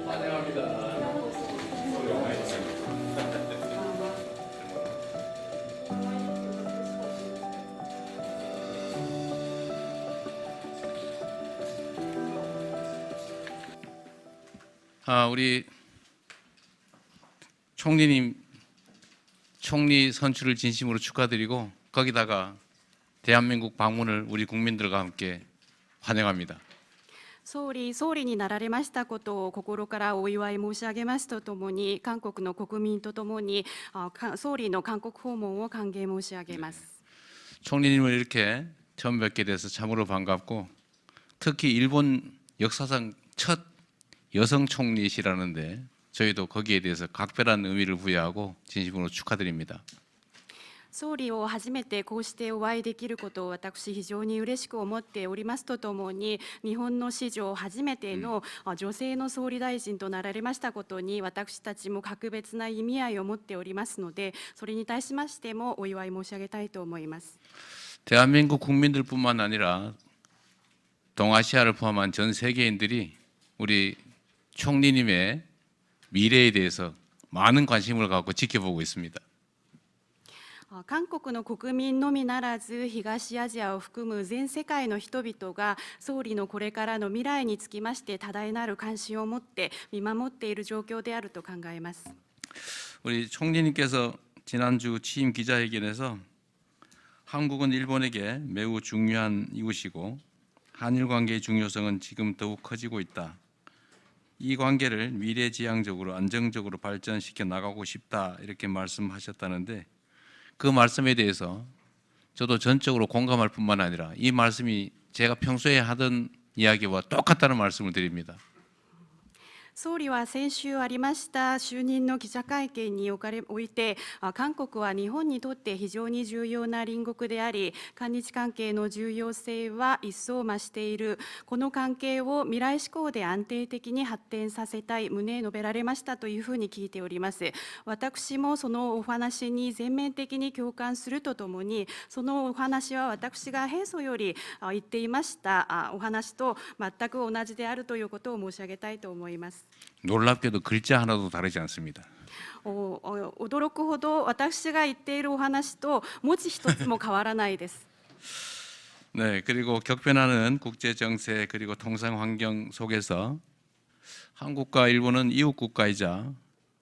환영합니다. 우리 총리님 총리 선출을 진심으로 축하드리고 거기다가 대한민국 방문을 우리 국민들과 함께 환영합니다. 総理になられましたことを心からお祝い申し上げますとともに、韓国の国民とともに総理の韓国訪問を歓迎申し上げます。 총리님을 이렇게 처음 뵙게 돼서 참으로 반갑고 특히 일본 역사상 첫 여성 총리시라는데 저희도 거기에 대해서 각별한 의미를 부여하고 진심으로 축하드립니다. 総理を初めてこうしてお会いできることを私非常に嬉しく思っておりますとともに、日本の史上初めての女性の総理大臣となられましたことに私たちも格別な意味合いを持っておりますので、それに対しましてもお祝い申し上げたいと思います。 대한민국 국민들뿐만 아니라 동아시아를 포함한 전 세계인들이 우리 총리님의 미래에 대해서 많은 관심을 갖고 지켜보고 있습니다. 韓国の国民のみならず東アジアを含む全世界の人々が総理のこれからの未来につきまして多大なる関心を持って見守っている状況であると考えます。 우리 총리님께서 지난주 취임 기자회견에서 한국은 일본에게 매우 중요한 이웃이고 한일 관계의 중요성은 지금 더욱 커지고 있다. 이 관계를 미래지향적으로 안정적으로 발전시켜 나가고 싶다 이렇게 말씀하셨다는데 그 말씀에 대해서 저도 전적으로 공감할 뿐만 아니라 이 말씀이 제가 평소에 하던 이야기와 똑같다는 말씀을 드립니다. 総理は先週ありました就任の記者会見において、韓国は日本にとって非常に重要な隣国であり、韓日関係の重要性は一層増している。この関係を未来志向で安定的に発展させたい旨述べられましたというふうに聞いております。私もそのお話に全面的に共感するとともに、そのお話は私が平素より言っていましたお話と全く同じであるということを申し上げたいと思います。 놀랍게도 글자 하나도 다르지 않습니다. 驚くほど私が言っているお話と文字一つも変わらないです。 네, 그리고 격변하는 국제 정세 그리고 통상 환경 속에서 한국과 일본은 이웃 국가이자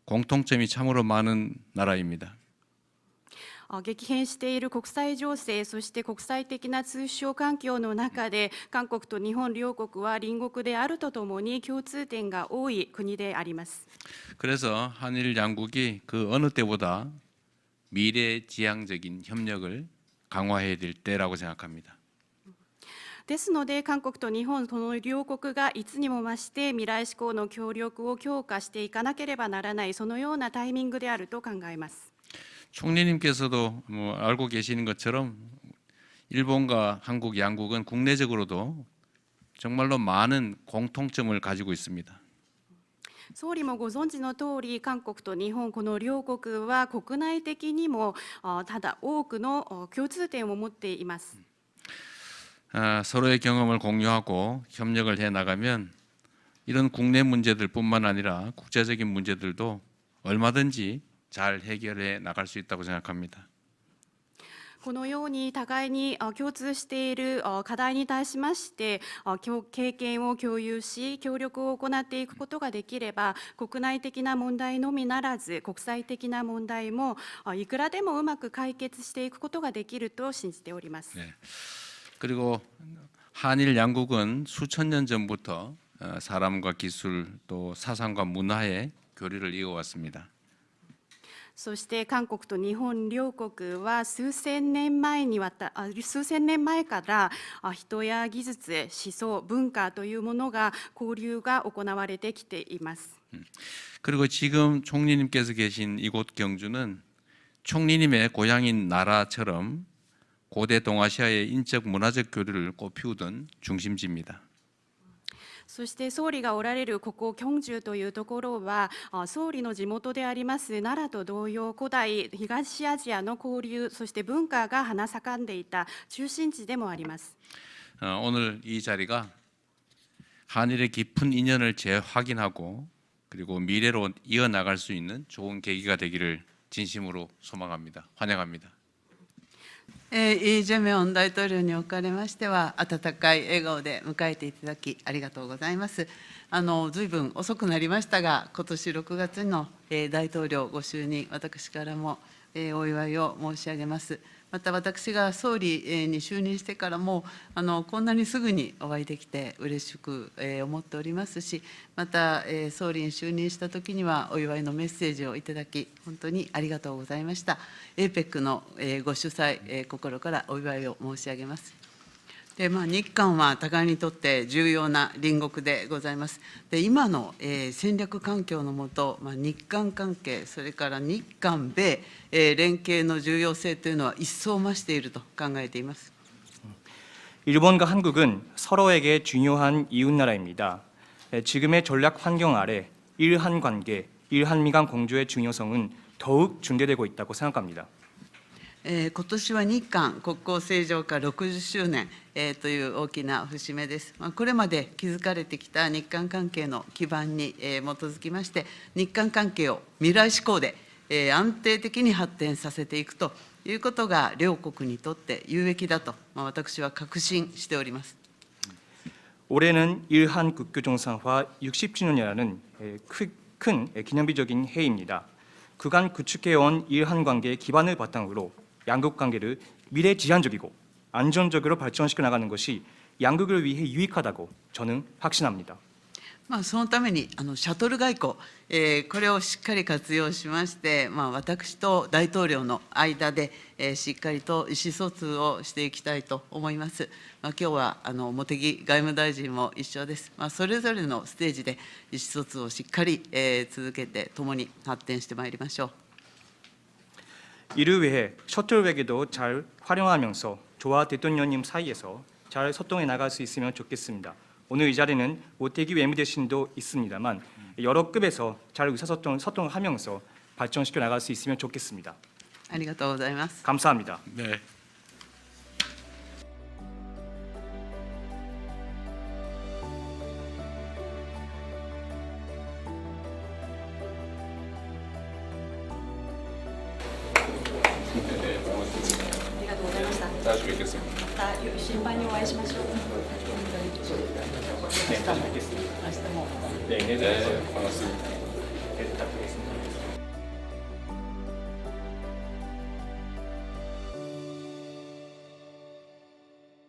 공통점이 참으로 많은 나라입니다. 激変している国際情勢、そして国際的な通商環境の中で、韓国と日本両国は隣国であるとともに共通点が多い国であります。 그래서 한일 양국이 그 어느 때보다 미래지향적인 협력을 강화해야 될 때라고 생각합니다. ですので、韓国と日本、この両国がいつにも増して未来志向の協力を強化していかなければならない、そのようなタイミングであると考えます。 총리님께서도 알고 계시는 것처럼 일본과 한국 양국은 국내적으로도 정말로 많은 공통점을 가지고 있습니다. 総理もご存知の通り、韓国と日本、この両国は国内的にもただ多くの共通点を持っています。 서로의 경험을 공유하고 협력을 해 나가면 이런 국내 문제들뿐만 아니라 국제적인 문제들도 얼마든지 잘 해결해 나갈 수 있다고 생각합니다. このように互いに共通している課題に対しまして経験を共有し協力を行っていくことができれば、国内的な問題のみならず国際的な問題もいくらでもうまく解決していくことができると信じております。 네. 그리고 한일 양국은 수천 년 전부터 사람과 기술 또 사상과 문화의 교류를 이어왔습니다. そして韓国と日本両国は数千年前から人や技術、思想、文化というものが交流が行われてきています。 그리고 지금 총리님께서 계신 이곳 경주는 총리님의 고향인 나라처럼 고대 동아시아의 인적 문화적 교류를 꽃피우던 중심지입니다. そして総理がおられるここ京州というところは総理の地元であります奈良と同様、古代東アジアの交流、そして文化が花盛んでいた中心地でもあります。 오늘 이 자리가 한일의 깊은 인연을 재확인하고 그리고 미래로 이어나갈 수 있는 좋은 계기가 되기를 진심으로 소망합니다. 환영합니다.イ・ジェミョン大統領におかれましては、温かい笑顔で迎えていただき、ありがとうございます。ずいぶん遅くなりましたが、今年6月の大統領ご就任、私からもお祝いを申し上げます。また私が総理に就任してからも、こんなにすぐにお会いできて嬉しく思っておりますし、また総理に就任したときにはお祝いのメッセージをいただき、本当にありがとうございました。APEC のご主催、心からお祝いを申し上げます。で日韓は互いにとって重要な隣国でございます。で今の、戦略環境のもと、日韓関係、それから日韓米、連携の重要性というのは一層増していると考えています。 일본과 한국은 서로에게 중요한 이웃나라입니다. 지금의 전략 환경 아래 일한 관계, 일한미 간 공조의 중요성은 더욱 중대되고 있다고 생각합니다. 今年は日韓国交正常化60周年、という大きな節目です。これまで築かれてきた日韓関係の基盤に、基づきまして、日韓関係を未来志向で、安定的に発展させていくということが、両国にとって有益だと、私は確信しております。 올해는 일한 국교 정상화 60주년이라는 큰 기념비적인 해입니다. 그간 구축해온 일한 관계의 기반을 바탕으로 양국 관계를 미래지향적이고 안정적으로 발전시켜 나가는 것이 양국을 위해 유익하다고 저는 확신합니다. そのためにシャトル外交、これをしっかり活用しまして、私と大統領の間で、しっかりと意思疎通をしていきたいと思います。今日は茂木外務大臣も一緒です。それぞれのステージで意思疎通をしっかり、続けて、共に発展してまいりましょう。 이를 위해 셔틀 외교도 잘 활용하면서 저와 대통령님 사이에서 잘 소통해 나갈 수 있으면 좋겠습니다. 오늘 이 자리는 모태기 외무대신도 있습니다만 여러 급에서 잘 소통을 하면서 발전시켜 나갈 수 있으면 좋겠습니다. ありがとうございます。 감사합니다. 네. 다시 뵙겠습니다. 心配にお会いしましょう。 네, 알겠습니다. 明日も 네, 네, 네, 반갑습니다. 네, 부탁드리겠습니다.